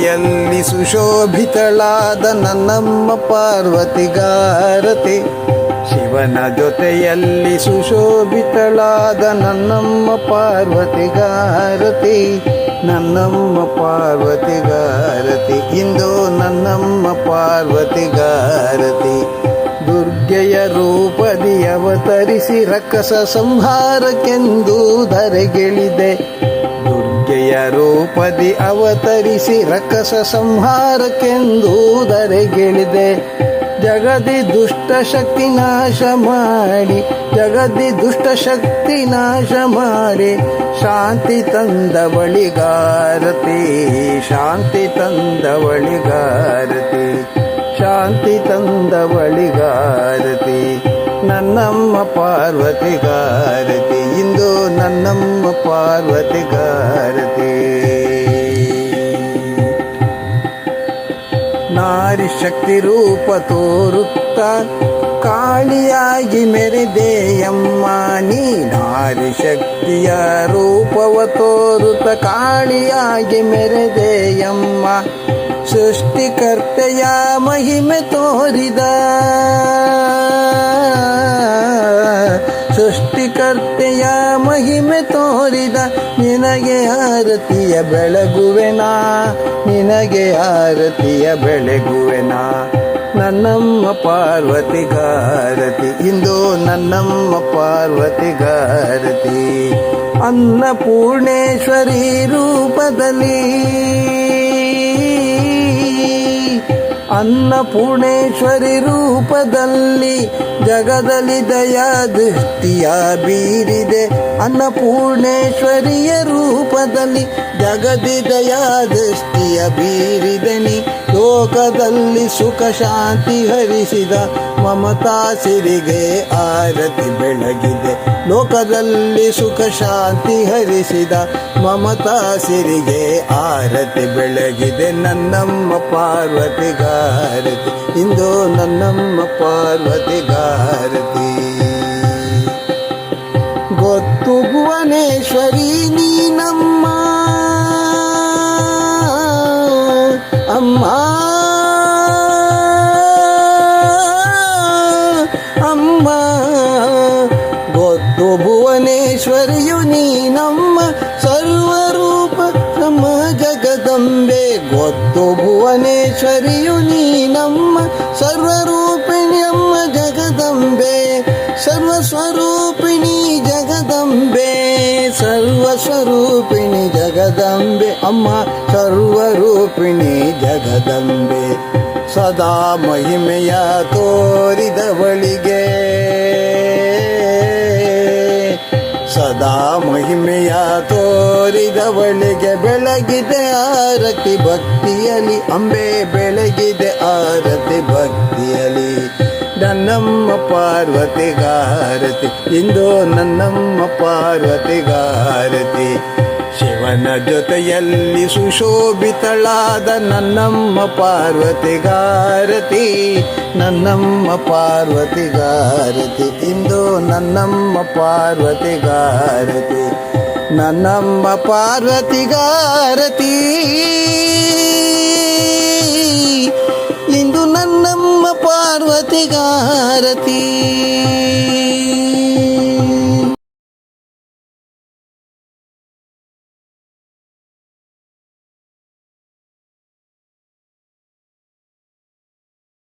ಜೊತೆಯಲ್ಲಿ ಸುಶೋಭಿತಳಾದ ನನ್ನಮ್ಮ ಪಾರ್ವತಿಗಾರತಿ. ಶಿವನ ಜೊತೆಯಲ್ಲಿ ಸುಶೋಭಿತಳಾದ ನನ್ನಮ್ಮ ಪಾರ್ವತಿಗಾರತಿ. ನನ್ನಮ್ಮ ಪಾರ್ವತಿಗಾರತಿ ಇಂದು ನನ್ನಮ್ಮ ಪಾರ್ವತಿಗಾರತಿ. ದುರ್ಗೆಯ ರೂಪದಿ ಅವತರಿಸಿ ರಕ್ಕಸ ಸಂಹಾರಕ್ಕೆಂದು ಧರೆಗಿಳಿದೆ. ದುರ್ಗೆಯ ರೂಪದಿ ಅವತರಿಸಿ ರಕ್ಕಸ ಸಂಹಾರಕ್ಕೆಂದು ಧರೆಗಿಳಿದೆ. ಜಗದಿ ದುಷ್ಟ ಶಕ್ತಿ ನಾಶ ಮಾಡಿ, ಜಗದಿ ದುಷ್ಟ ಶಕ್ತಿ ನಾಶ ಮಾಡಿ, ಶಾಂತಿ ತಂದವಳಿಗಾರತಿ. ಶಾಂತಿ ತಂದವಳಿಗಾರತಿ. ಶಾಂತಿ ತಂದವಳಿಗಾರತಿ. ನನ್ನಮ್ಮ ಪಾರ್ವತಿಗಾರತಿ ಇಂದು ನನ್ನಮ್ಮ ಪಾರ್ವತಿಗಾರತಿ. ನಾರಿ ಶಕ್ತಿ ರೂಪ ತೋರುತ್ತ ಕಾಳಿಯಾಗಿ ಮೆರೆದೆಯಮ್ಮ ನೀ. ನಾರಿ ಶಕ್ತಿಯ ರೂಪವ ತೋರುತ್ತ ಕಾಳಿಯಾಗಿ ಮೆರೆದೆಯಮ್ಮ. ಸೃಷ್ಟಿಕರ್ತೆಯ ಮಹಿಮೆ ತೋರಿದ, ಸೃಷ್ಟಿಕರ್ತೆಯ ಮಹಿಮೆ ತೋರಿದ ನಿನಗೆ ಆರತಿಯ ಬೆಳಗುವೆನಾ. ನಿನಗೆ ಆರತಿಯ ಬೆಳಗುವೆನಾ. ನನ್ನಮ್ಮ ಪಾರ್ವತಿಗಾರತಿ ಇಂದು ನನ್ನಮ್ಮ ಪಾರ್ವತಿಗಾರತಿ. ಅನ್ನಪೂರ್ಣೇಶ್ವರಿ ರೂಪದಲ್ಲಿ, ಅನ್ನಪೂರ್ಣೇಶ್ವರಿ ರೂಪದಲ್ಲಿ ಜಗದಲ್ಲಿ ದಯಾ ದೃಷ್ಟಿಯ ಬೀರಿದೆ. ಅನ್ನಪೂರ್ಣೇಶ್ವರಿಯ ರೂಪದಲ್ಲಿ ಜಗದಿ ದಯಾ ದೃಷ್ಟಿಯ ಬೀರಿದೆ ನೀ. ಲೋಕದಲ್ಲಿ ಸುಖ ಶಾಂತಿ ಹರಿಸಿದ ಮಮತಾ ಸಿರಿಗೆ ಆರತಿ ಬೆಳಗಿದೆ. ಲೋಕದಲ್ಲಿ ಸುಖ ಶಾಂತಿ ಹರಿಸಿದ ಮಮತಾ ಸಿರಿಗೆ ಆರತಿ ಬೆಳಗಿದೆ. ನನ್ನಮ್ಮ ಪಾರ್ವತಿಗಾರತಿ ಇಂದು ನನ್ನಮ್ಮ ಪಾರ್ವತಿಗಾರತಿ. ಗೊತ್ತು ಭುವನೇಶ್ವರಿ ನೀನಮ್ಮ ಅಮ್ಮ ಅಮ್ಮ. ಗೊತ್ತು ಭುವನೇಶ್ವರಿಯು ನೀನಮ್ಮ ಸರ್ವರೂಪ ನಮ್ಮ ಜಗದಂಬೆ. ಗೊತ್ತು ಭುವನೇಶ್ವರಿಯು ನೀನಮ್ಮ ಸರ್ವರೂಪಿಣಿ ಅಮ್ಮ ಜಗದಂಬೆ. ಸರ್ವಸ್ವರೂಪಿಣಿ ಜಗದಂಬೆ. ಸರ್ವಸ್ವರೂಪಿಣಿ ಜಗದಂಬೆ ಅಮ್ಮ ಸರ್ವರೂಪಿಣಿ ಜಗದಂಬೆ. ಸದಾ ಮಹಿಮೆಯ ತೋರಿದವಳಿಗೆ, ಸದಾ ಮಹಿಮೆಯ ತೋರಿದವಳಿಗೆ ಬೆಳಗಿದೆ ಆರತಿ ಭಕ್ತಿಯಲಿ. ಅಂಬೆ ಬೆಳಗಿದೆ ಆರತಿ ಭಕ್ತಿಯಲಿ. ನನ್ನಮ್ಮ ಪಾರ್ವತಿಗಾರತಿ ಇಂದು ನನ್ನಮ್ಮ ಪಾರ್ವತಿಗಾರತಿ. ಶಿವನ ಜೊತೆಯಲ್ಲಿ ಸುಶೋಭಿತಳಾದ ನನ್ನಮ್ಮ ಪಾರ್ವತಿಗಾರತಿ. ನನ್ನಮ್ಮ ಪಾರ್ವತಿಗಾರತಿ ಇಂದು ನನ್ನಮ್ಮ ಪಾರ್ವತಿಗಾರತಿ. ನನ್ನಮ್ಮ ಪಾರ್ವತಿಗಾರತಿ ಇಂದು ನನ್ನಮ್ಮ ಪಾರ್ವತಿಗಾರತಿ.